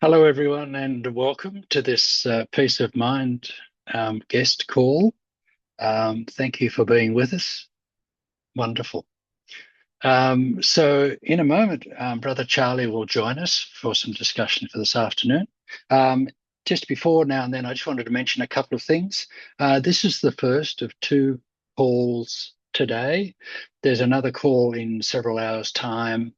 Hello, everyone, and welcome to this Peace of Mind guest call. Thank you for being with us. Wonderful. So, in a moment, Brother Charlie will join us for some discussion for this afternoon. Um, just before now and then, I just wanted to mention a couple of things. This is the first of two calls today. There's another call in several hours' time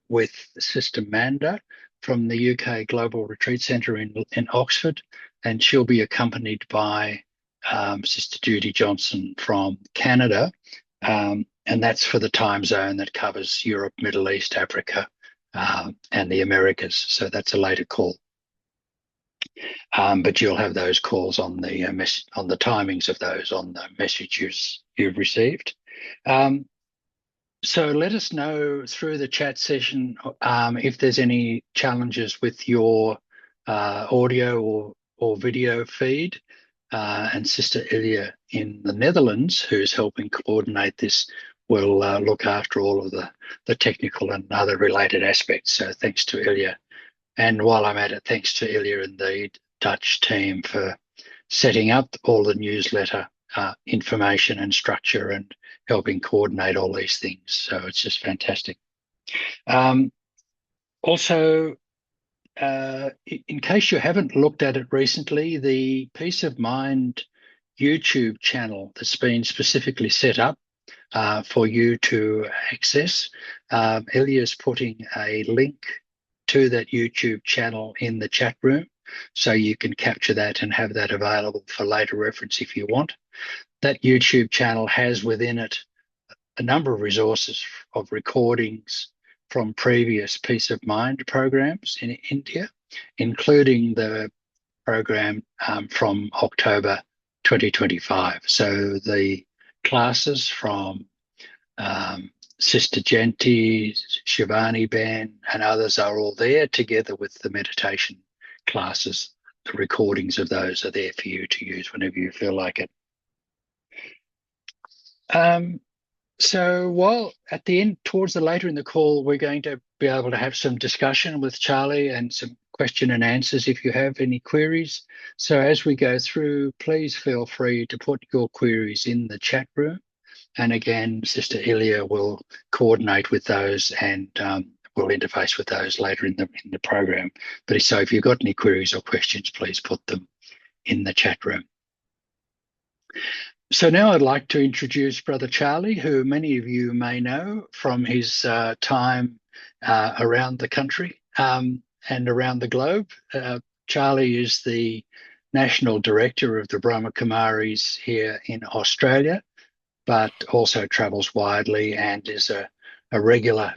with Sister Manda from the UK Global Retreat Centre in Oxford, and she'll be accompanied by Sister Judy Johnson from Canada. And that's for the time zone that covers Europe, Middle East, Africa, and the Americas. So that's a later call. But you'll have those calls on the on the timings of those on the messages you've received. So let us know through the chat session if there's any challenges with your audio or video feed. And Sister Ilya in the Netherlands, who's helping coordinate this, will look after all of the technical and other related aspects. So thanks to Ilya. And while I'm at it, thanks to Ilya and the Dutch team for setting up all the newsletter information and structure and helping coordinate all these things. So it's just fantastic. Also, in case you haven't looked at it recently, the Peace of Mind YouTube channel that's been specifically set up for you to access, Ilya's putting a link to that YouTube channel in the chat room, so you can capture that and have that available for later reference if you want. That YouTube channel has within it a number of resources of recordings from previous Peace of Mind programs in India, including the program from October 2025. So the classes from Sister Genti, Shivani Ben, and others are all there, together with the meditation classes. The recordings of those are there for you to use whenever you feel like it. So while at the end, towards the later in the call, we're going to be able to have some discussion with Charlie and some question and answers if you have any queries. So as we go through, please feel free to put your queries in the chat room. And again, Sister Ilya will coordinate with those and will interface with those later in the program. But so if you've got any queries or questions, please put them in the chat room. So now I'd like to introduce Brother Charlie, who many of you may know from his time around the country and around the globe. Charlie is the National Director of the Brahma Kumaris here in Australia, but also travels widely and is a regular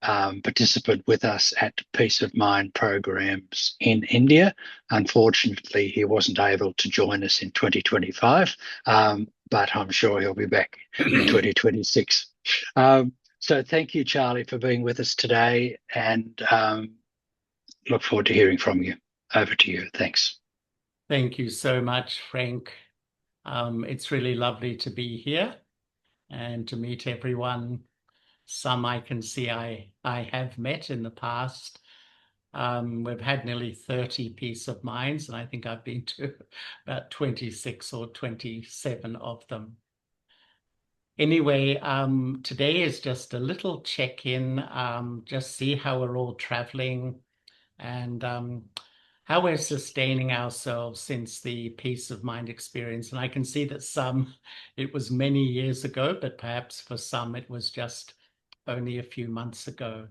participant with us at Peace of Mind programs in India. Unfortunately, he wasn't able to join us in 2025, but I'm sure he'll be back in 2026. So thank you, Charlie, for being with us today, and look forward to hearing from you. Over to you. Thanks. Thank you so much, Frank. It's really lovely to be here and to meet everyone. Some I can see I have met in the past. We've had nearly 30 Peace of Minds, and I think I've been to about 26 or 27 of them. Anyway, today is just a little check-in, just see how we're all traveling and how we're sustaining ourselves since the Peace of Mind experience. And I can see that some, it was many years ago, but perhaps for some it was just only a few months ago.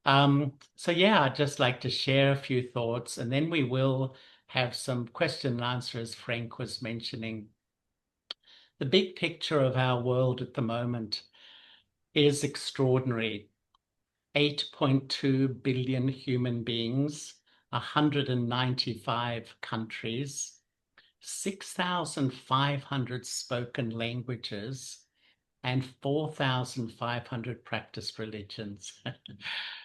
So yeah, I'd just like to share a few thoughts, and then we will have some question and answer, as Frank was mentioning. The big picture of our world at the moment is extraordinary. 8.2 billion human beings, 195 countries, 6,500 spoken languages, and 4,500 practiced religions.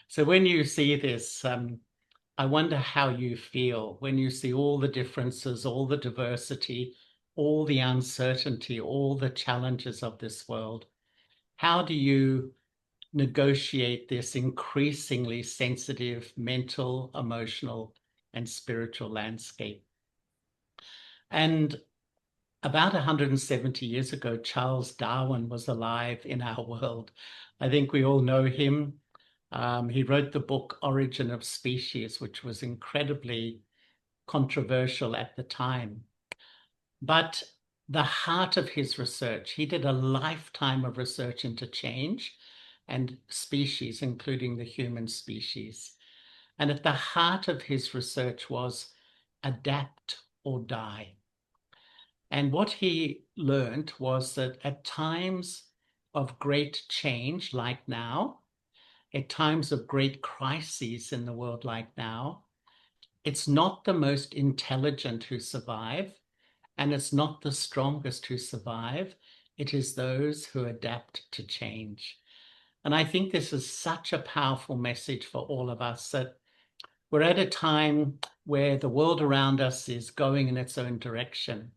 So when you see this, I wonder how you feel when you see all the differences, all the diversity, all the uncertainty, all the challenges of this world. How do you negotiate this increasingly sensitive mental, emotional, and spiritual landscape. And about 170 years ago, Charles Darwin was alive in our world. I think we all know him. He wrote the book Origin of Species, which was incredibly controversial at the time. But the heart of his research, he did a lifetime of research into change and species, including the human species. And at the heart of his research was adapt or die. And what he learned was that at times of great change, like now, at times of great crises in the world like now, it's not the most intelligent who survive, and it's not the strongest who survive. It is those who adapt to change. And I think this is such a powerful message for all of us, that we're at a time where the world around us is going in its own direction.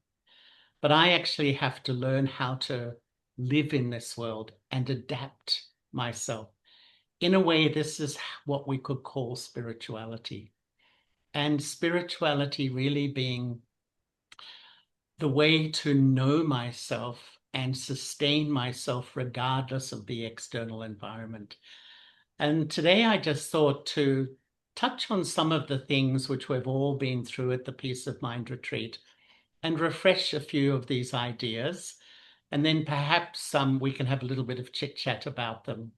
But I actually have to learn how to live in this world and adapt myself. In a way, this is what we could call spirituality. And spirituality really being the way to know myself and sustain myself regardless of the external environment. And today I just thought to touch on some of the things which we've all been through at the Peace of Mind retreat and refresh a few of these ideas. And then perhaps we can have a little bit of chit chat about them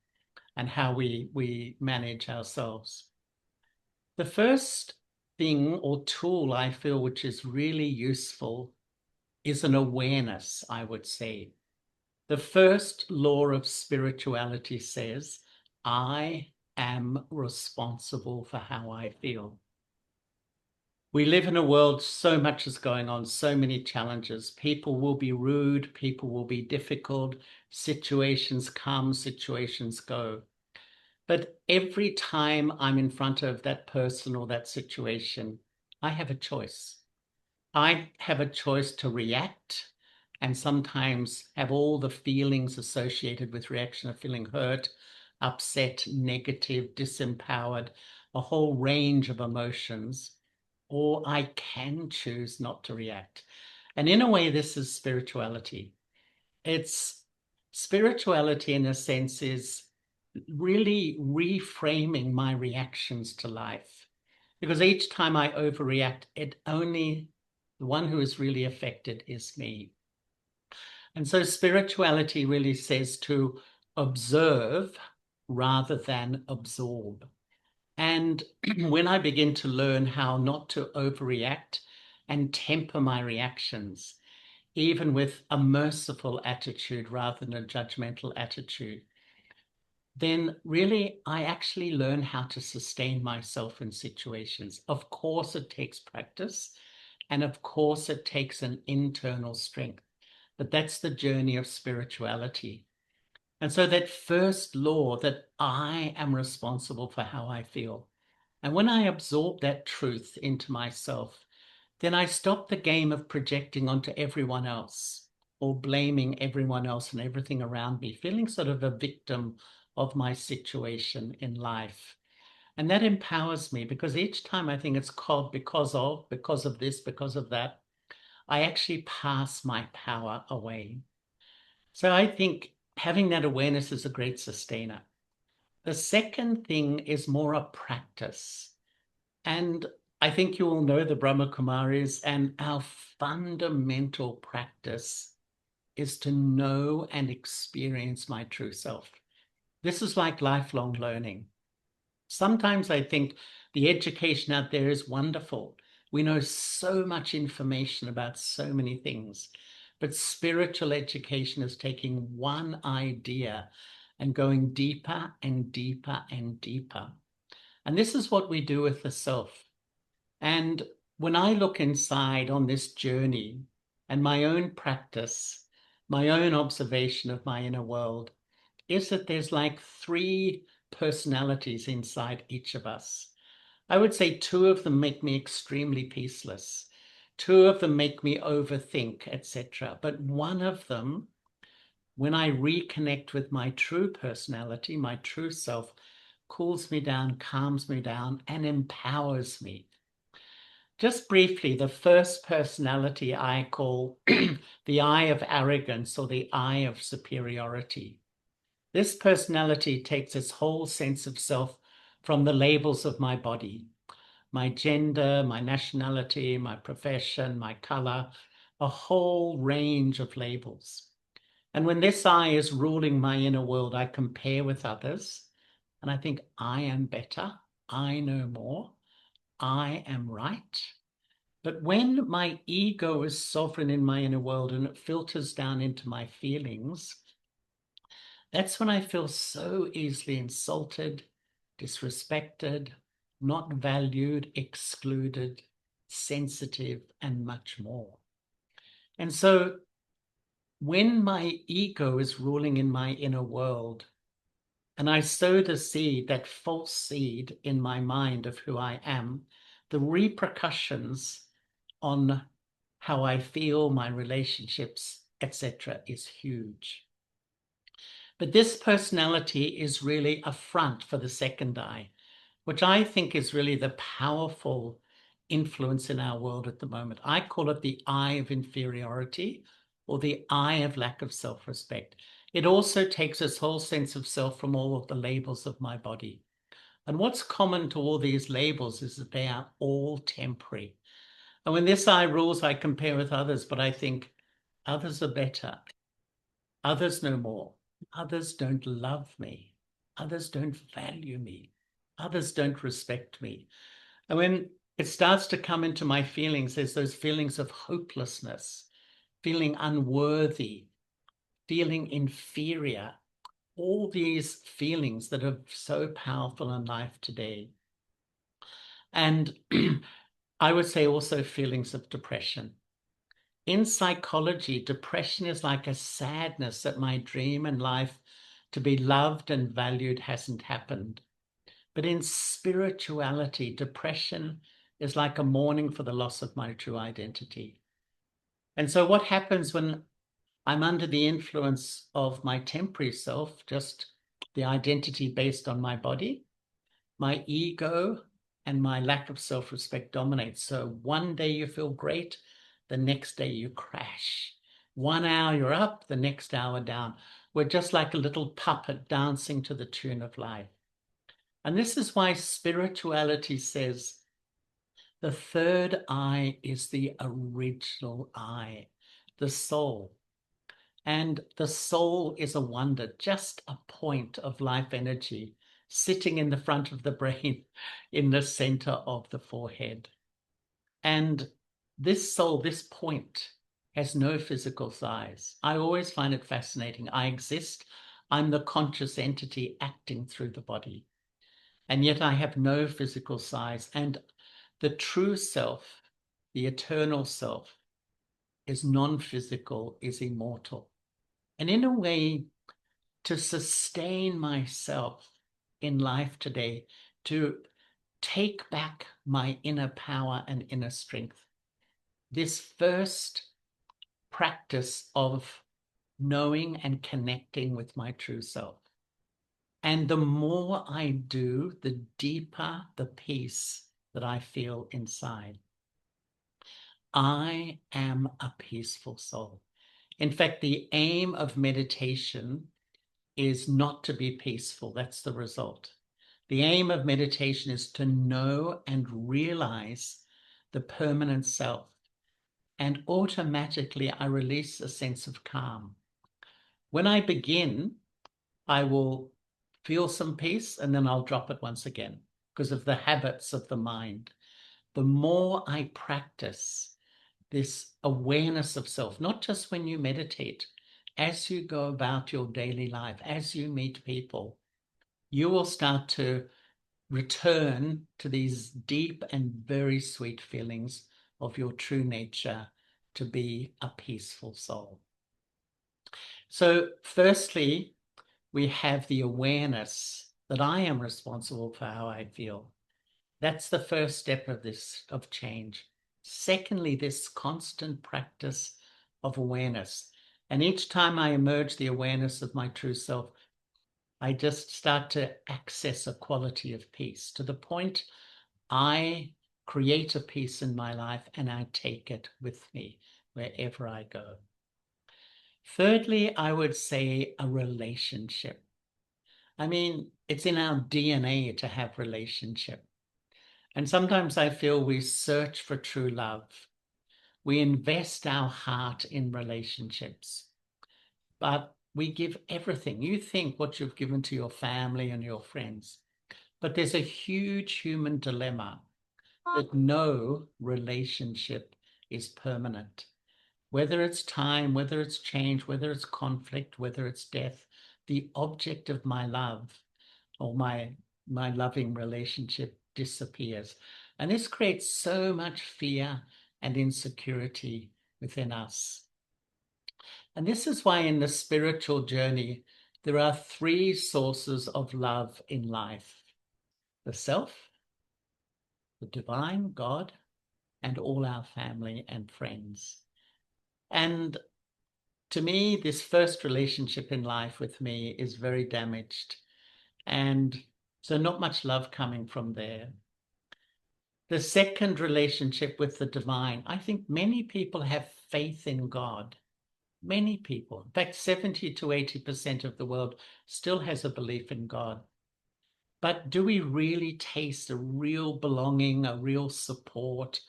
and how we manage ourselves. The first thing or tool I feel which is really useful is an awareness, I would say. The first law of spirituality says, I am responsible for how I feel. We live in a world, so much is going on, so many challenges. People will be rude, people will be difficult, situations come, situations go. But every time I'm in front of that person or that situation, I have a choice. I have a choice to react and sometimes have all the feelings associated with reaction of feeling hurt, upset, negative, disempowered, a whole range of emotions, or I can choose not to react. And in a way, this is spirituality. It's spirituality in a sense is really reframing my reactions to life. Because each time I overreact, the one who is really affected is me. And so spirituality really says to observe rather than absorb. And when I begin to learn how not to overreact and temper my reactions, even with a merciful attitude rather than a judgmental attitude, then really I actually learn how to sustain myself in situations. Of course, it takes practice, and of course, it takes an internal strength. But that's the journey of spirituality. And so that first law that I am responsible for how I feel. And when I absorb that truth into myself, then I stop the game of projecting onto everyone else or blaming everyone else and everything around me, feeling sort of a victim of my situation in life. And that empowers me, because each time I think it's called because of this, because of that, I actually pass my power away. So I think having that awareness is a great sustainer. The second thing is more a practice. And I think you all know the Brahma Kumaris, and our fundamental practice is to know and experience my true self. This is like lifelong learning. Sometimes I think the education out there is wonderful. We know so much information about so many things, but spiritual education is taking one idea and going deeper and deeper and deeper. And this is what we do with the self. And when I look inside on this journey and my own practice, my own observation of my inner world, is that there's like three personalities inside each of us. I would say two of them make me extremely peaceless. Two of them make me overthink, etc. But one of them when I reconnect with my true personality, my true self, cools me down, calms me down, and empowers me. Just briefly, the first personality I call the eye of arrogance or the eye of superiority. This personality takes its whole sense of self from the labels of my body, my gender, my nationality, my profession, my color, a whole range of labels. And when this I is ruling my inner world, I compare with others and I think I am better, I know more, I am right. But when my ego is sovereign in my inner world and it filters down into my feelings, that's when I feel so easily insulted, disrespected, not valued, excluded, sensitive, and much more. And so when my ego is ruling in my inner world, and I sow the seed, that false seed in my mind of who I am, the repercussions on how I feel, my relationships, etc., is huge. But this personality is really a front for the second eye, which I think is really the powerful influence in our world at the moment. I call it the eye of inferiority or the eye of lack of self-respect. It also takes its whole sense of self from all of the labels of my body. And what's common to all these labels is that they are all temporary. And when this eye rules, I compare with others, but I think others are better. Others know more. Others don't love me. Others don't value me. Others don't respect me. And when it starts to come into my feelings, there's those feelings of hopelessness, feeling unworthy, feeling inferior, all these feelings that are so powerful in life today. And I would say also feelings of depression. In psychology, depression is like a sadness that my dream in life to be loved and valued hasn't happened. But in spirituality, depression is like a mourning for the loss of my true identity. And so what happens when I'm under the influence of my temporary self, just the identity based on my body, my ego and my lack of self-respect dominates. So one day you feel great, the next day you crash. 1 hour you're up, the next hour down. We're just like a little puppet dancing to the tune of life. And this is why spirituality says the third eye is the original eye, the soul. And the soul is a wonder, just a point of life energy sitting in the front of the brain, in the center of the forehead. And this soul, this point, has no physical size. I always find it fascinating. I exist. I'm the conscious entity acting through the body. And yet I have no physical size. And the true self, the eternal self, is non-physical, is immortal. And in a way, to sustain myself in life today, to take back my inner power and inner strength, this first practice of knowing and connecting with my true self. And the more I do, the deeper the peace that I feel inside. I am a peaceful soul. In fact, the aim of meditation is not to be peaceful. That's the result. The aim of meditation is to know and realize the permanent self. And automatically, I release a sense of calm. When I begin, I will feel some peace and then I'll drop it once again because of the habits of the mind. The more I practice this awareness of self, not just when you meditate, as you go about your daily life, as you meet people, you will start to return to these deep and very sweet feelings of your true nature to be a peaceful soul. So firstly, we have the awareness that I am responsible for how I feel. That's the first step of this, of change. Secondly, this constant practice of awareness. And each time I emerge the awareness of my true self, I just start to access a quality of peace to the point I create a peace in my life and I take it with me wherever I go. Thirdly, I would say a relationship. I mean, it's in our DNA to have relationship. And sometimes I feel we search for true love. We invest our heart in relationships, but we give everything. You think what you've given to your family and your friends, but there's a huge human dilemma that no relationship is permanent. Whether it's time, whether it's change, whether it's conflict, whether it's death, the object of my love or my loving relationship disappears. And this creates so much fear and insecurity within us. And this is why in the spiritual journey, there are three sources of love in life: the self, the divine, God, and all our family and friends. And to me, this first relationship in life with me is very damaged. And so not much love coming from there. The second relationship with the divine, I think many people have faith in God. Many people, in fact, 70 to 80% of the world still has a belief in God. But do we really taste a real belonging, a real support,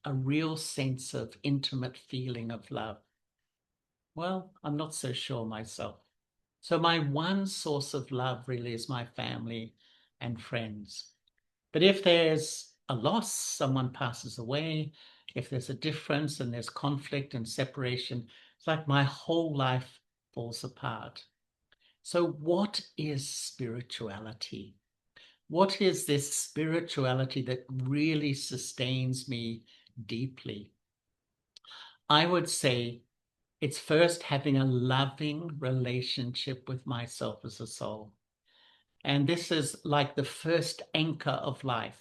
a real sense of intimate feeling of love? Well, I'm not so sure myself. So my one source of love really is my family and friends. But if there's a loss, someone passes away, if there's a difference and there's conflict and separation, it's like my whole life falls apart. So what is spirituality? What is this spirituality that really sustains me deeply? I would say it's first having a loving relationship with myself as a soul. And this is like the first anchor of life.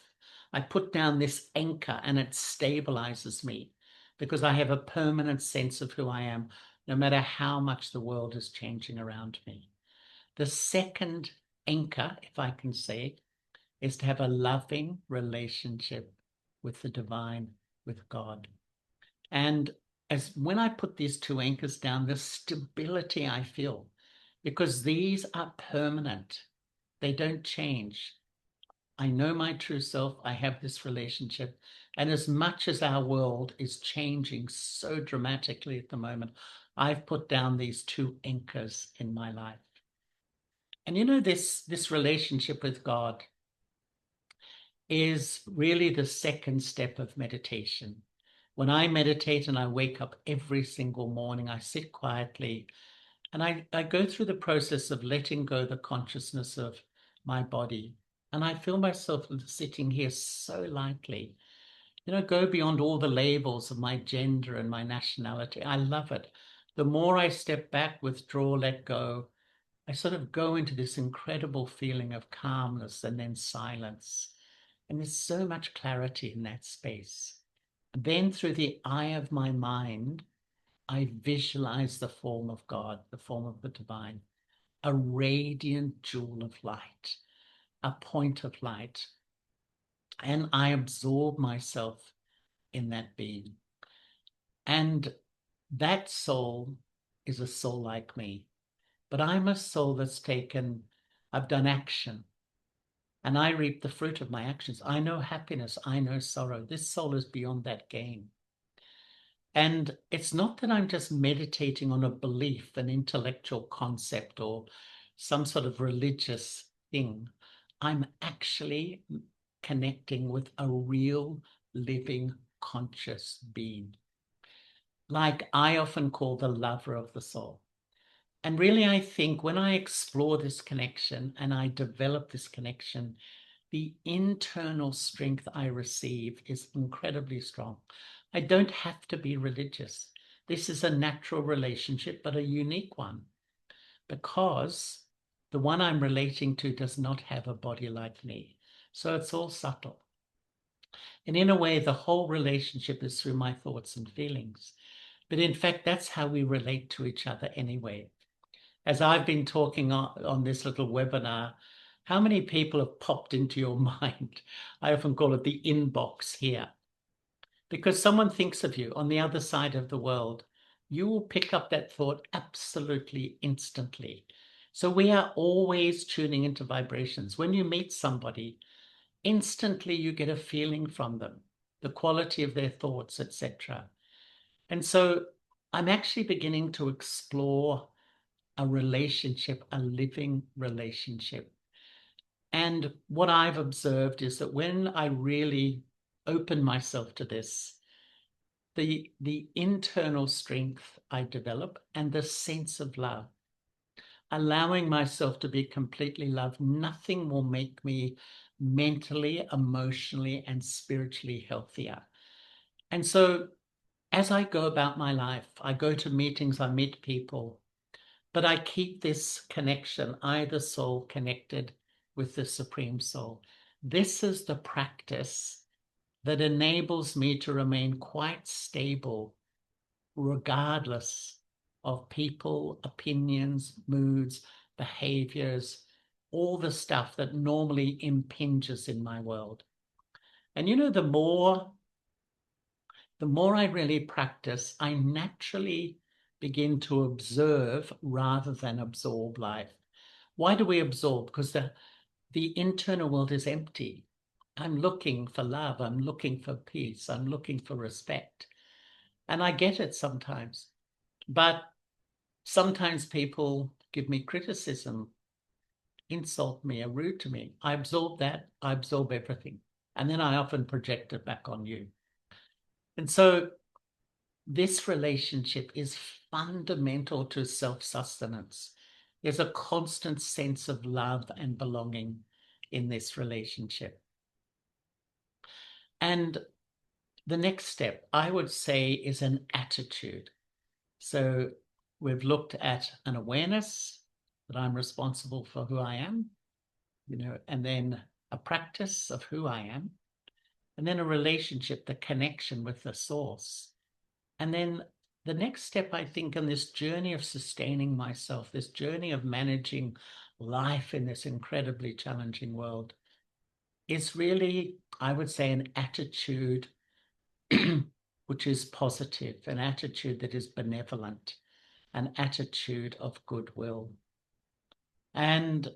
I put down this anchor and it stabilizes me because I have a permanent sense of who I am, no matter how much the world is changing around me. The second anchor, if I can say, is to have a loving relationship with the divine, with God. And as when I put these two anchors down, the stability I feel, because these are permanent. They don't change. I know my true self. I have this relationship. And as much as our world is changing so dramatically at the moment, I've put down these two anchors in my life. And you know, this relationship with God is really the second step of meditation. When I meditate and I wake up every single morning, I sit quietly and I go through the process of letting go the consciousness of my body. And I feel myself sitting here so lightly, go beyond all the labels of my gender and my nationality. I love it. The more I step back, withdraw, let go, I sort of go into this incredible feeling of calmness and then silence. And there's so much clarity in that space. Then through the eye of my mind, I visualize the form of God, the form of the divine, a radiant jewel of light, a point of light. And I absorb myself in that being. And that soul is a soul like me. But I'm a soul that's I've done action. And I reap the fruit of my actions. I know happiness. I know sorrow. This soul is beyond that game. And it's not that I'm just meditating on a belief, an intellectual concept, or some sort of religious thing. I'm actually connecting with a real, living, conscious being. Like I often call the lover of the soul. And really, I think when I explore this connection and I develop this connection, the internal strength I receive is incredibly strong. I don't have to be religious. This is a natural relationship, but a unique one, because the one I'm relating to does not have a body like me. So it's all subtle. And in a way, the whole relationship is through my thoughts and feelings. But in fact, that's how we relate to each other anyway. As I've been talking on this little webinar, how many people have popped into your mind? I often call it the inbox here, because someone thinks of you on the other side of the world. You will pick up that thought absolutely instantly. So we are always tuning into vibrations. When you meet somebody, instantly you get a feeling from them, the quality of their thoughts, etc. And so I'm actually beginning to explore a relationship, a living relationship. And what I've observed is that when I really open myself to this, the internal strength I develop and the sense of love, allowing myself to be completely loved, nothing will make me mentally, emotionally, and spiritually healthier. And so as I go about my life, I go to meetings, I meet people, but I keep this connection, I, the soul, connected with the Supreme Soul. This is the practice that enables me to remain quite stable, regardless of people, opinions, moods, behaviors, all the stuff that normally impinges in my world. And the more I really practice, I naturally begin to observe rather than absorb life. Why do we absorb? Because the internal world is empty. I'm looking for love. I'm looking for peace. I'm looking for respect. And I get it sometimes. But sometimes people give me criticism, insult me, are rude to me. I absorb that. I absorb everything. And then I often project it back on you. And so this relationship is fundamental to self-sustenance. There's a constant sense of love and belonging in this relationship. And the next step, I would say, is an attitude. So we've looked at an awareness that I'm responsible for who I am, and then a practice of who I am, and then a relationship, the connection with the source. And then the next step, I think, in this journey of sustaining myself, this journey of managing life in this incredibly challenging world, is really, I would say, an attitude which is positive, an attitude that is benevolent, an attitude of goodwill. And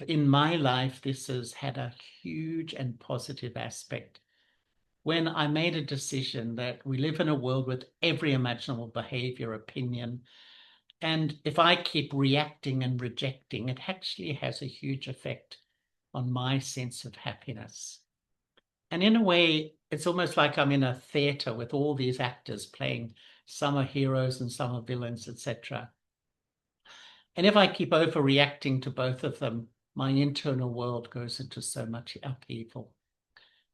in my life, this has had a huge and positive aspect. When I made a decision that we live in a world with every imaginable behavior, opinion, and if I keep reacting and rejecting, it actually has a huge effect on my sense of happiness. And in a way, it's almost like I'm in a theater with all these actors playing. Some are heroes and some are villains, etc. And if I keep overreacting to both of them, my internal world goes into so much upheaval.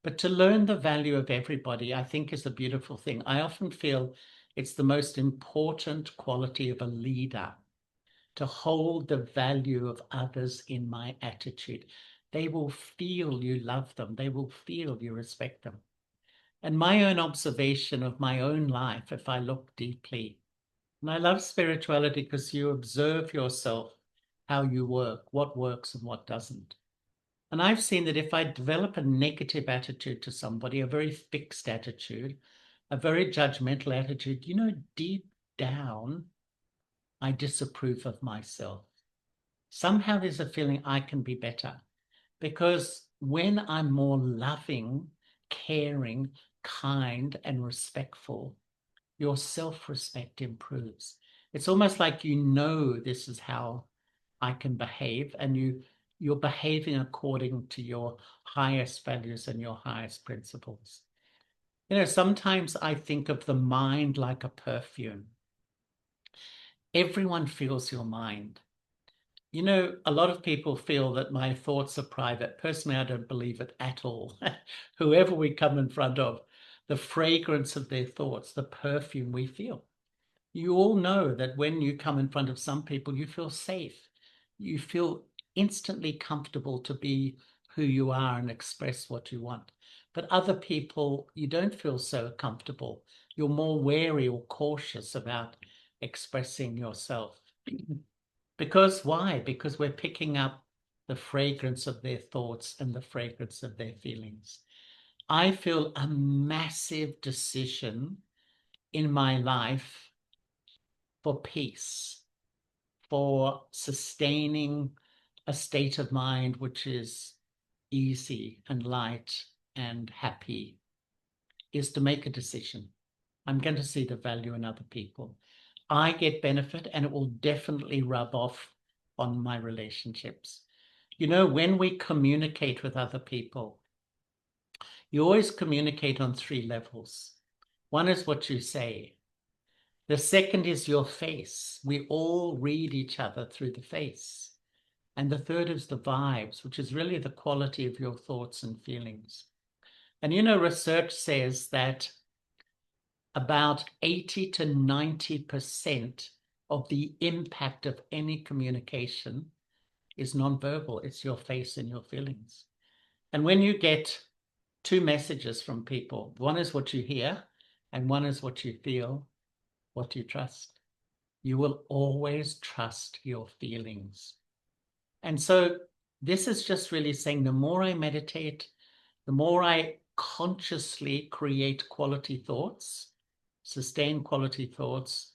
But to learn the value of everybody, I think, is a beautiful thing. I often feel it's the most important quality of a leader, to hold the value of others in my attitude. They will feel you love them. They will feel you respect them. And my own observation of my own life, if I look deeply, and I love spirituality because you observe yourself, how you work, what works and what doesn't. And I've seen that if I develop a negative attitude to somebody, a very fixed attitude, a very judgmental attitude, deep down, I disapprove of myself. Somehow there's a feeling I can be better, because when I'm more loving, caring, kind, and respectful, your self-respect improves. It's almost like this is how I can behave, and you're behaving according to your highest values and your highest principles. Sometimes I think of the mind like a perfume. Everyone feels your mind. A lot of people feel that my thoughts are private. Personally, I don't believe it at all. Whoever we come in front of, the fragrance of their thoughts, the perfume we feel. You all know that when you come in front of some people, you feel safe. You feel instantly comfortable to be who you are and express what you want. But other people, you don't feel so comfortable. You're more wary or cautious about expressing yourself. Because why? Because we're picking up the fragrance of their thoughts and the fragrance of their feelings. I feel a massive decision in my life for peace, for sustaining a state of mind which is easy and light and happy, is to make a decision. I'm going to see the value in other people. I get benefit, and it will definitely rub off on my relationships. You know, when we communicate with other people, you always communicate on 3 levels. One is what you say. The second is your face. We all read each other through the face. And the third is the vibes, which is really the quality of your thoughts and feelings. And you know, research says that about 80 to 90% of the impact of any communication is nonverbal. It's your face and your feelings. And when you get 2 messages from people, one is what you hear and one is what you feel, what you trust. You will always trust your feelings. And so this is just really saying the more I meditate, the more I consciously create quality thoughts, sustain quality thoughts,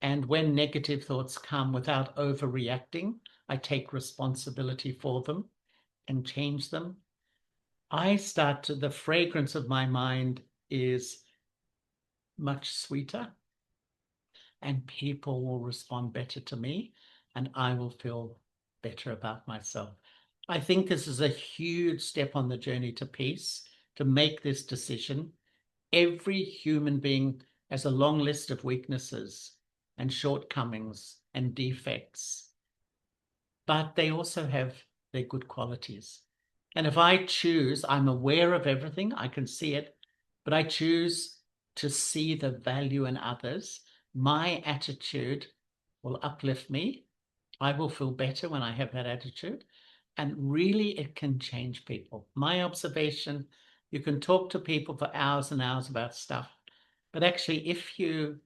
and when negative thoughts come, without overreacting, I take responsibility for them and change them. The fragrance of my mind is much sweeter, and people will respond better to me, and I will feel better about myself. I think this is a huge step on the journey to peace, to make this decision. Every human being has a long list of weaknesses and shortcomings and defects, but they also have their good qualities. And if I choose, I'm aware of everything, I can see it, but I choose to see the value in others, my attitude will uplift me. I will feel better when I have that attitude. And really, it can change people. My observation, you can talk to people for hours and hours about stuff, but actually, if you,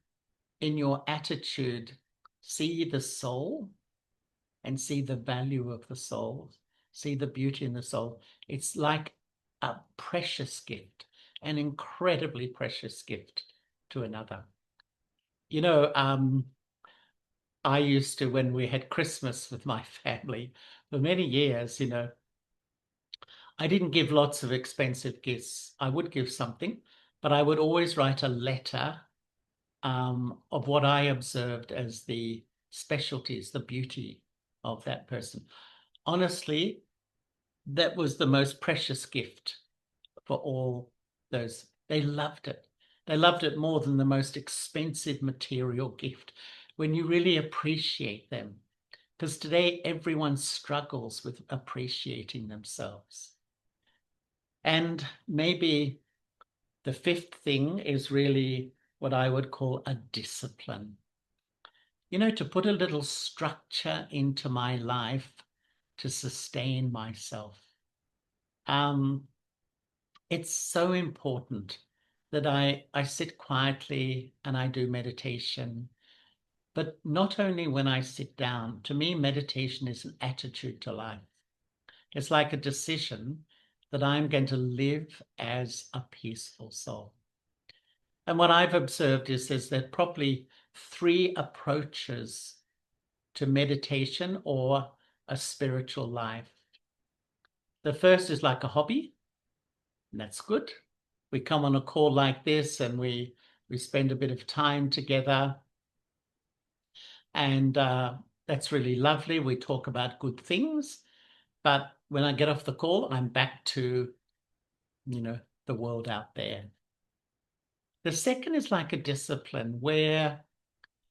in your attitude, see the soul and see the value of the soul, see the beauty in the soul, it's like a precious gift, an incredibly precious gift to another. You know, I used to, when we had Christmas with my family for many years, you know, I didn't give lots of expensive gifts. I would give something, but I would always write a letter of what I observed as the specialties, the beauty of that person. Honestly, that was the most precious gift for all those. They loved it. They loved it more than the most expensive material gift, when you really appreciate them. Because today everyone struggles with appreciating themselves. And maybe the 5th thing is really what I would call a discipline. You know, to put a little structure into my life to sustain myself. It's so important that I sit quietly and I do meditation. But not only when I sit down, to me, meditation is an attitude to life. It's like a decision that I'm going to live as a peaceful soul. And what I've observed is there's probably 3 approaches to meditation or a spiritual life. The first is like a hobby, and that's good. We come on a call like this and we spend a bit of time together, and that's really lovely. We talk about good things, but when I get off the call, I'm back to, you know, the world out there. The second is like a discipline where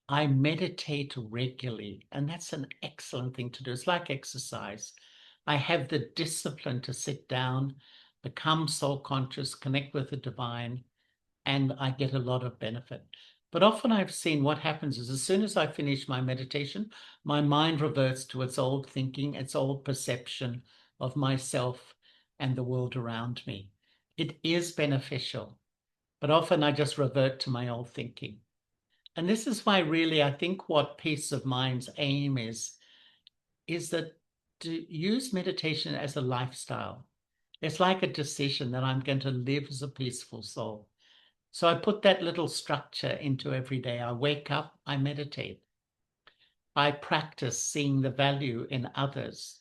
I meditate regularly, and that's an excellent thing to do. It's like exercise. I have the discipline to sit down, become soul conscious, connect with the divine, and I get a lot of benefit. But often I've seen what happens is, as soon as I finish my meditation, my mind reverts to its old thinking, its old perception of myself and the world around me. it is beneficial, but often I just revert to my old thinking. And this is why really I think what Peace of Mind's aim is that to use meditation as a lifestyle. It's like a decision that I'm going to live as a peaceful soul. So I put that little structure into every day. I wake up, I meditate. I practice seeing the value in others.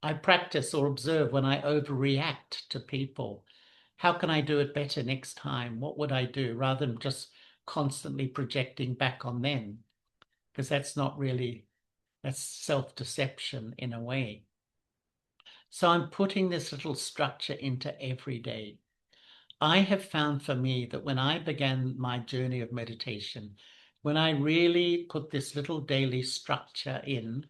I practice or observe when I overreact to people. How can I do it better next time? What would I do? Rather than just constantly projecting back on them, because that's self-deception in a way. So I'm putting this little structure into every day. I have found for me that when I began my journey of meditation, when I really put this little daily structure in,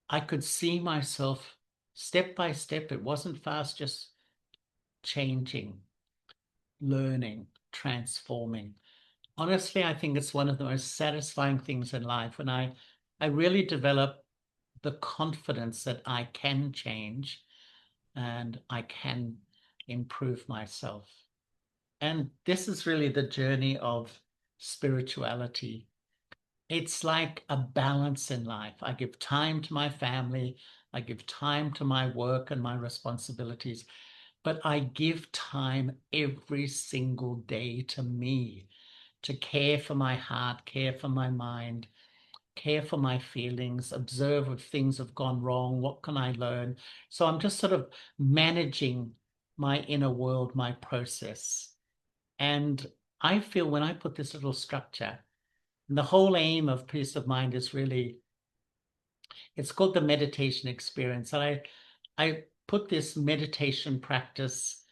I could see myself step by step. It wasn't fast, just changing, learning, transforming. Honestly, I think it's one of the most satisfying things in life when I really develop the confidence that I can change and I can improve myself. And this is really the journey of spirituality. It's like a balance in life. I give time to my family, I give time to my work and my responsibilities, but I give time every single day to me, to care for my heart, care for my mind, care for my feelings, observe if things have gone wrong, what can I learn? So I'm just sort of managing my inner world, my process. And I feel when I put this little structure, and the whole aim of Peace of Mind is really, it's called the meditation experience. And I put this meditation practice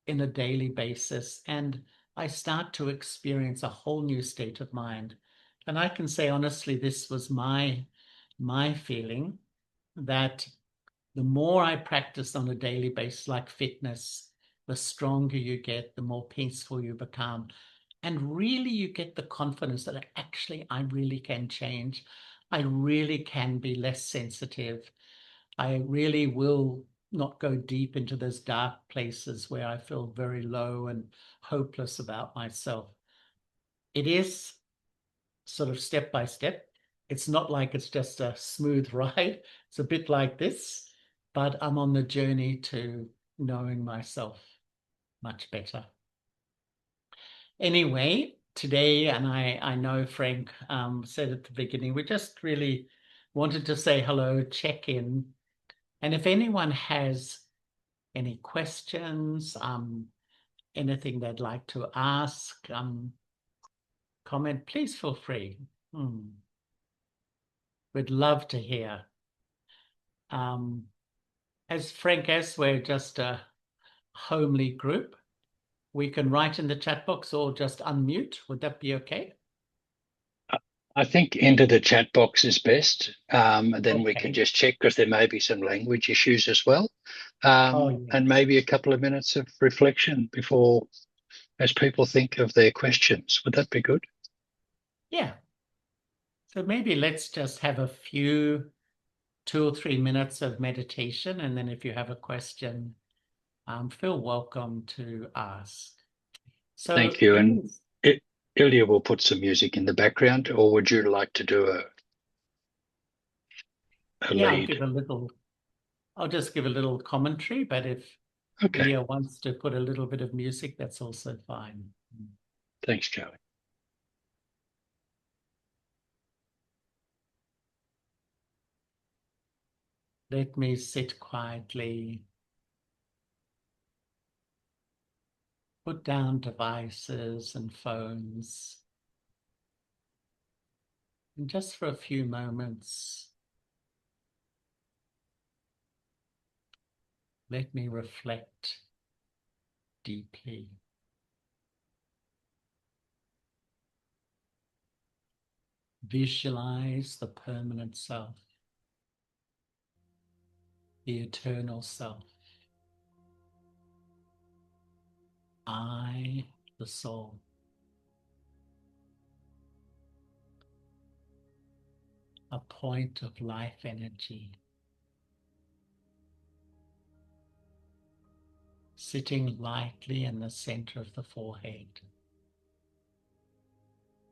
in a daily basis, and I start to experience a whole new state of mind. And I can say honestly, this was my feeling that the more I practice on a daily basis, like fitness, the stronger you get, the more peaceful you become. And really, you get the confidence that actually I really can change. I really can be less sensitive. I really will not go deep into those dark places where I feel very low and hopeless about myself. It is sort of step by step. It's not like it's just a smooth ride. It's a bit like this, but I'm on the journey to knowing myself much better. Anyway, today, and I know Frank said at the beginning, we just really wanted to say hello, check in. And if anyone has any questions, anything they'd like to ask, comment, please feel free. We'd love to hear. As Frank, as we're just a homely group, we can write in the chat box or just unmute. Would that be okay? I think enter the chat box is best. Then we can Okay. just check because there may be some language issues as well. Oh, And yes. maybe a couple of minutes of reflection before, as people think of their questions. Would that be good? Yeah. So maybe let's just have a few 2 or 3 minutes of meditation, and then if you have a question, feel welcome to ask. So Thank you. And Ilya will put some music in the background, or would you like to do a yeah, lead? I'll just give a little commentary, but if Okay. Ilya wants to put a little bit of music, that's also fine. Thanks, Joey. Let me sit quietly. Put down devices and phones. And just for a few moments, let me reflect deeply. Visualize the permanent self, the eternal self. I, the soul. A point of life energy. sitting lightly in the center of the forehead,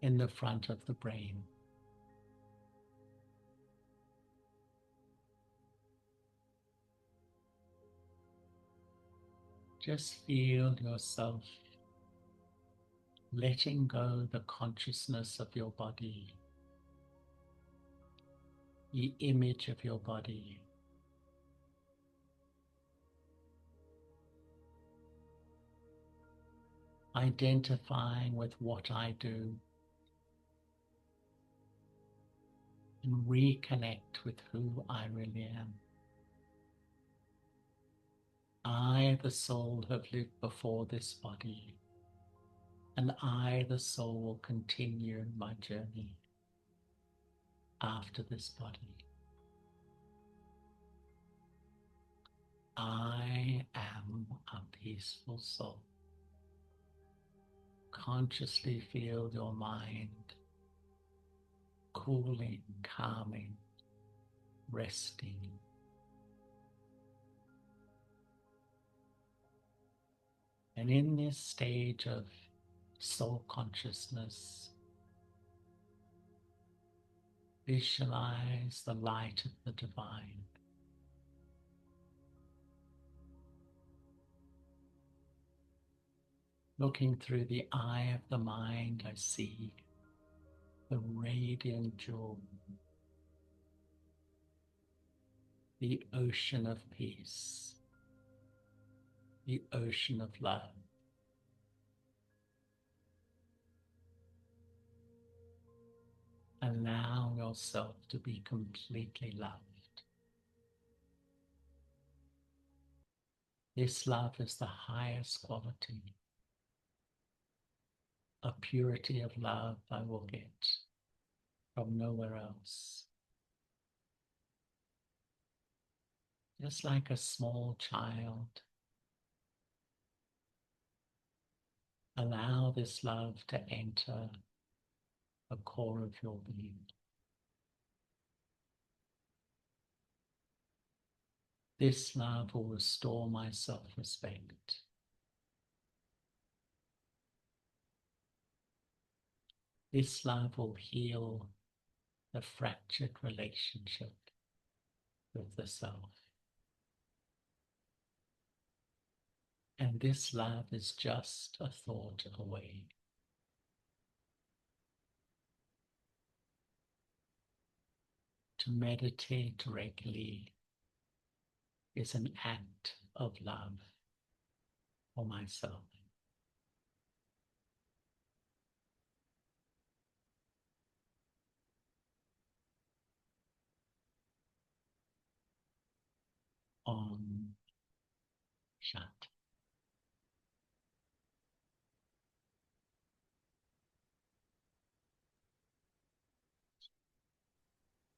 in the front of the brain. Just feel yourself letting go the consciousness of your body, the image of your body. Identifying with what I do, and reconnect with who I really am. I, the soul, have lived before this body, and I, the soul, will continue my journey after this body. I am a peaceful soul. Consciously feel your mind cooling, calming, resting. And in this stage of soul consciousness, visualize the light of the divine. Looking through the eye of the mind, I see the radiant jewel, the ocean of peace, the ocean of love. Allow yourself to be completely loved. This love is the highest quality. A purity of love I will get from nowhere else. Just like a small child, allow this love to enter the core of your being. This love will restore my self-respect. This love will heal the fractured relationship with the self. And this love is just a thought away. To meditate regularly is an act of love for myself. Om Shanti.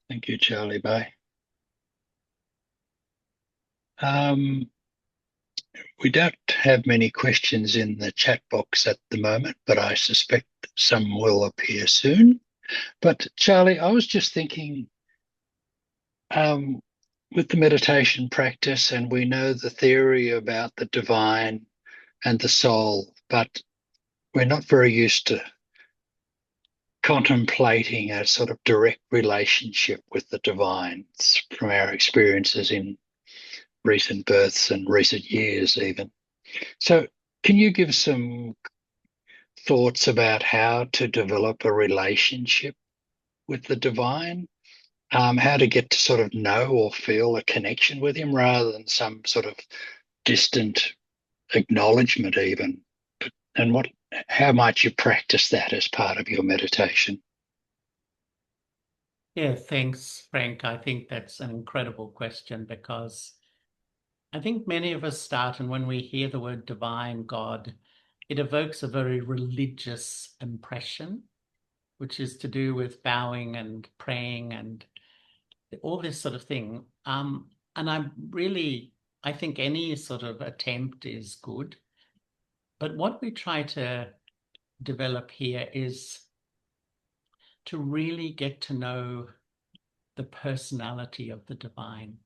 Thank you, Charlie. Bye. We don't have many questions in the chat box at the moment, but I suspect some will appear soon. But Charlie, I was just thinking, with the meditation practice, and we know the theory about the divine and the soul, but we're not very used to contemplating a sort of direct relationship with the divine from our experiences in recent births and recent years even. So can you give some thoughts about how to develop a relationship with the divine? How to get to sort of know or feel a connection with him rather than some sort of distant acknowledgement even. And how might you practice that as part of your meditation? Yeah, thanks, Frank. I think that's an incredible question because I think many of us start, and when we hear the word divine, God, it evokes a very religious impression, which is to do with bowing and praying and all this sort of thing. And I think any sort of attempt is good. But what we try to develop here is to really get to know the personality of the divine.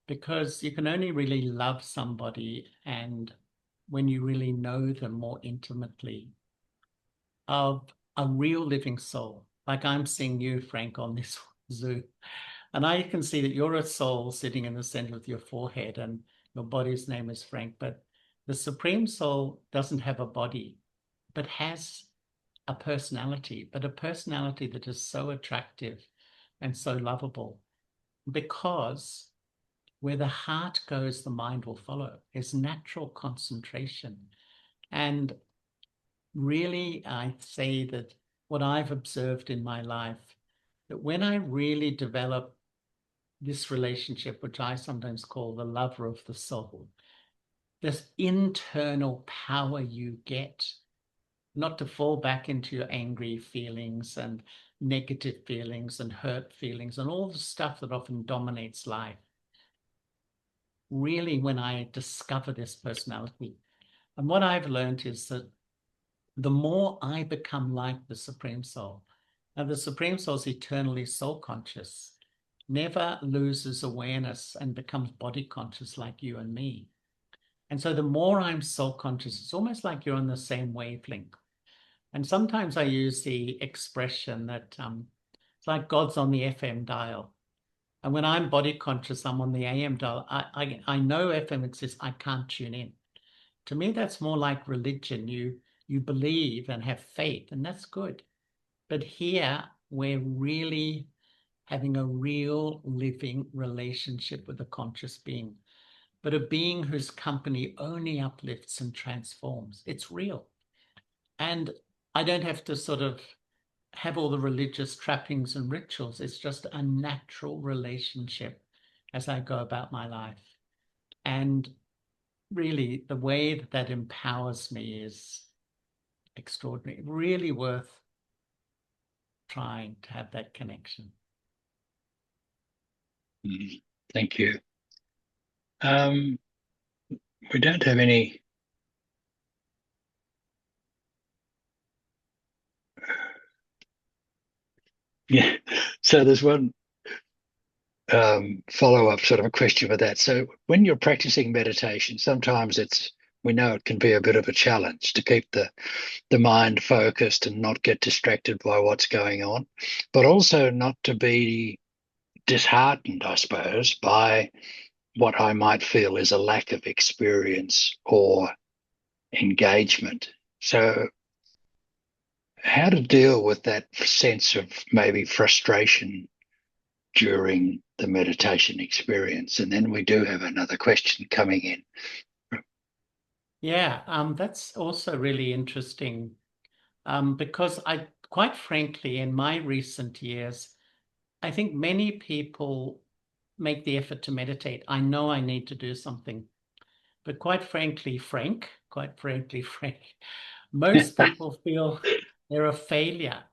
because you can only really love somebody and when you really know them more intimately of a real living soul. Like I'm seeing you, Frank, on this Zoom. And I can see that you're a soul sitting in the center of your forehead and your body's name is Frank. But the Supreme Soul doesn't have a body, but has a personality, but a personality that is so attractive and so lovable because where the heart goes, the mind will follow. There's natural concentration. And really, I say that what I've observed in my life, that when I really develop this relationship, which I sometimes call the lover of the soul, this internal power you get, not to fall back into your angry feelings and negative feelings and hurt feelings and all the stuff that often dominates life. Really, when I discover this personality, and what I've learned is that the more I become like the Supreme Soul, now the Supreme Soul is eternally soul conscious, never loses awareness and becomes body conscious like you and me. And so the more I'm soul conscious, it's almost like you're on the same wavelength. And sometimes I use the expression that it's like God's on the FM dial. And when I'm body conscious, I'm on the AM dial. I know FM exists. I can't tune in. To me, that's more like religion. You believe and have faith, and that's good. But here, we're really having a real living relationship with a conscious being, but a being whose company only uplifts and transforms. It's real. And I don't have to sort of have all the religious trappings and rituals. It's just a natural relationship as I go about my life. And really, the way that that empowers me is extraordinary, really worth trying to have that connection. Thank you. We don't have any. Yeah. So there's one follow-up sort of a question with that. So when you're practicing meditation, sometimes we know it can be a bit of a challenge to keep the mind focused and not get distracted by what's going on, but also not to be disheartened, I suppose, by what I might feel is a lack of experience or engagement. So how to deal with that sense of maybe frustration during the meditation experience. And then we do have another question coming in. Yeah, that's also really interesting because quite frankly, in my recent years, I think many people make the effort to meditate. I know I need to do something, but quite frankly, Frank, most people feel they're a failure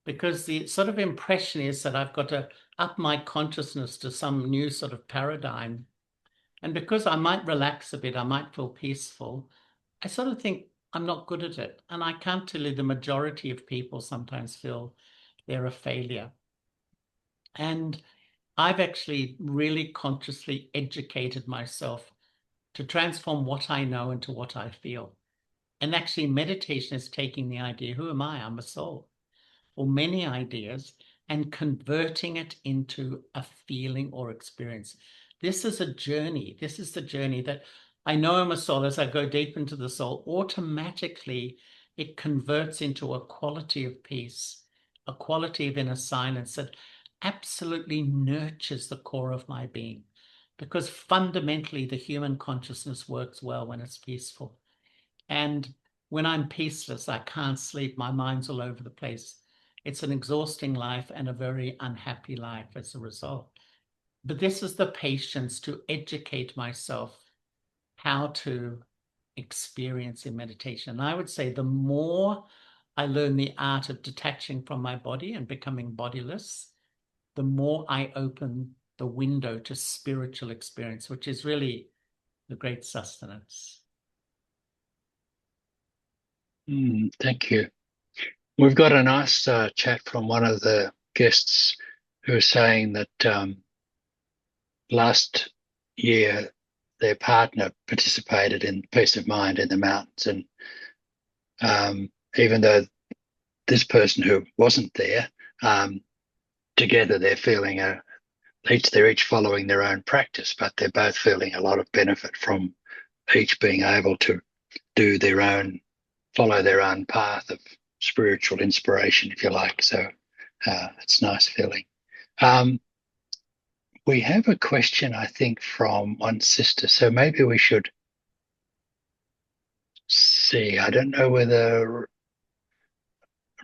because the sort of impression is that I've got to up my consciousness to some new sort of paradigm. And because I might relax a bit, I might feel peaceful, I sort of think I'm not good at it. And I can't tell you the majority of people sometimes feel they're a failure. And I've actually really consciously educated myself to transform what I know into what I feel. And actually, meditation is taking the idea, who am I? I'm a soul, or many ideas, and converting it into a feeling or experience. This is a journey. This is the journey that I know I'm a soul. As I go deep into the soul, automatically it converts into a quality of peace, a quality of inner silence that absolutely nurtures the core of my being. Because fundamentally, the human consciousness works well when it's peaceful. And when I'm peaceless, I can't sleep. My mind's all over the place. It's an exhausting life and a very unhappy life as a result. But this is the patience to educate myself how to experience in meditation. And I would say the more I learn the art of detaching from my body and becoming bodiless, the more I open the window to spiritual experience, which is really the great sustenance. Thank you. We've got a nice chat from one of the guests who is saying that last year their partner participated in Peace of Mind in the mountains, and even though this person who wasn't there, together they're feeling they're each following their own practice, but they're both feeling a lot of benefit from each being able to follow their own path of spiritual inspiration, if you like. So it's a nice feeling. We have a question, I think, from one sister. So maybe we should see. I don't know whether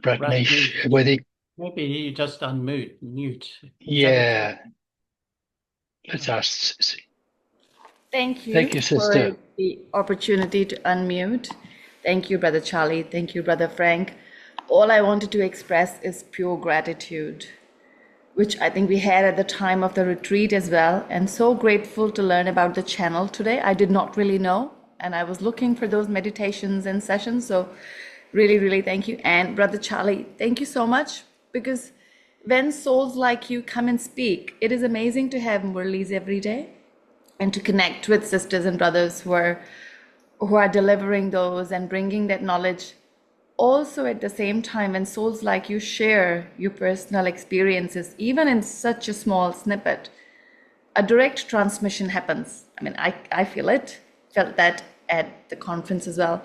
Ratnesh, whether maybe you just mute. Yeah. Let's ask. Thank you. Thank you, sister. For the opportunity to unmute. Thank you, Brother Charlie. Thank you, Brother Frank. All I wanted to express is pure gratitude, which I think we had at the time of the retreat as well. And so grateful to learn about the channel today. I did not really know, and I was looking for those meditations and sessions. So really, really thank you. And Brother Charlie, thank you so much, because when souls like you come and speak, it is amazing to have Murlis every day and to connect with sisters and brothers who are delivering those and bringing that knowledge. Also, at the same time, when souls like you share your personal experiences, even in such a small snippet, a direct transmission happens. I mean, I felt that at the conference as well.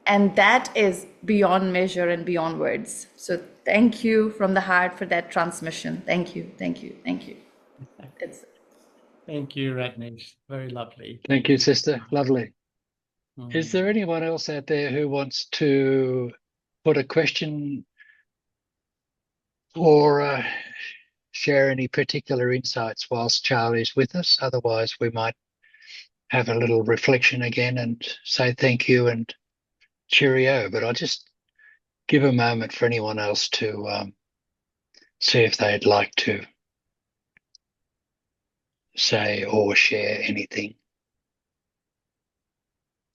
And that is beyond measure and beyond words. So thank you from the heart for that transmission. Thank you, thank you, thank you. Thank you, Ratnesh. Very lovely. Thank you, sister. Lovely. Is there anyone else out there who wants to put a question or share any particular insights whilst Charlie's with us? Otherwise, we might have a little reflection again and say thank you and cheerio. But I'll just give a moment for anyone else to see if they'd like to say or share anything.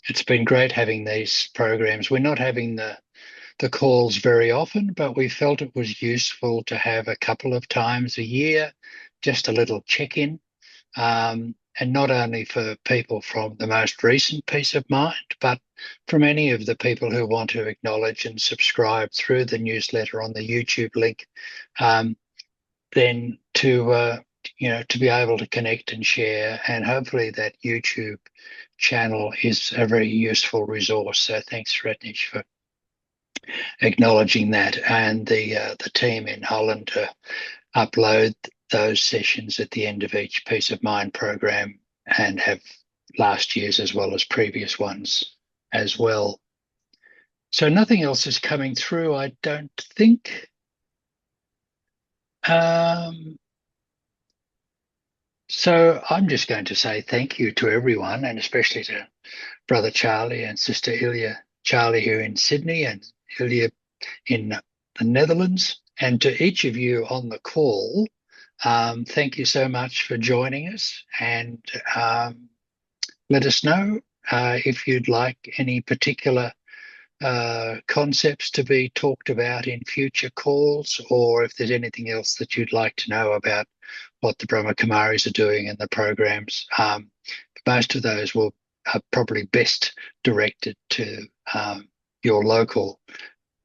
It's been great having these programs. We're not having the calls very often, but we felt it was useful to have a couple of times a year, just a little check-in, and not only for people from the most recent Peace of Mind, but from any of the people who want to acknowledge and subscribe through the newsletter on the YouTube link, then to be able to connect and share, and hopefully that YouTube channel is a very useful resource. So thanks, Ratnesh, for acknowledging that, and the team in Holland to upload those sessions at the end of each Peace of Mind program and have last year's as well as previous ones as well. So nothing else is coming through, I don't think. So I'm just going to say thank you to everyone, and especially to Brother Charlie and Sister Ilya. Charlie here in Sydney and Ilya in the Netherlands, and to each of you on the call. Thank you so much for joining us, and let us know if you'd like any particular concepts to be talked about in future calls, or if there's anything else that you'd like to know about what the Brahma Kumaris are doing in the programs. Most of those are probably best directed to your local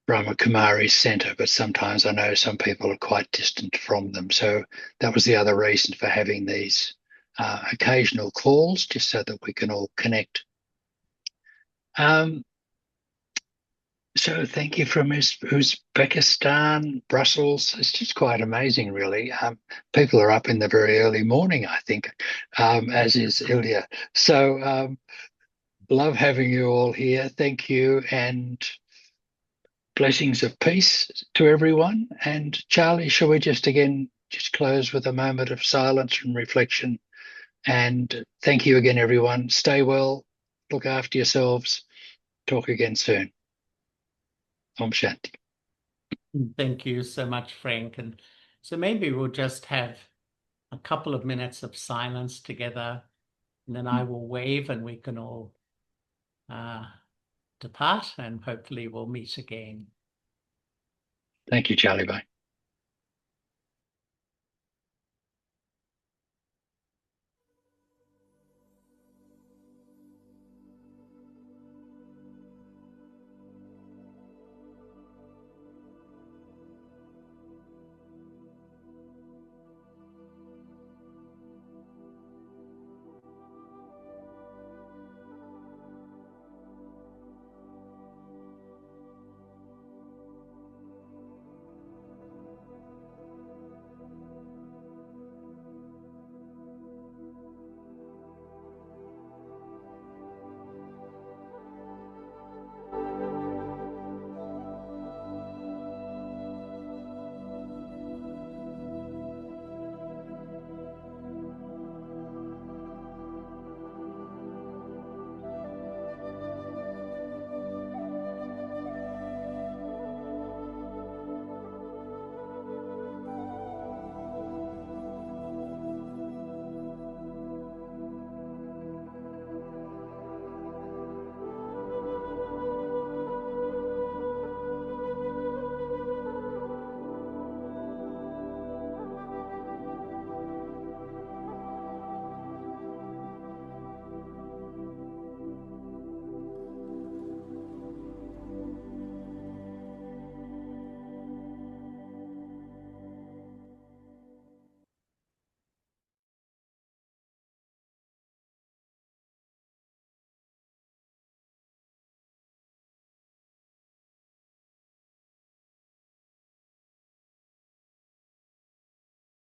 Brahma Kumari Centre, but sometimes I know some people are quite distant from them. So that was the other reason for having these occasional calls, just so that we can all connect. So thank you from Uzbekistan, Brussels. It's just quite amazing, really. People are up in the very early morning, I think, as is Ilya. So love having you all here. Thank you, and blessings of peace to everyone. And Charlie, shall we just close with a moment of silence and reflection? And thank you again, everyone. Stay well, look after yourselves. Talk again soon. Om Shanti. Thank you so much, Frank. And so maybe we'll just have a couple of minutes of silence together, and then I will wave and we can all depart, and hopefully we'll meet again. Thank you, Charlie. Bye.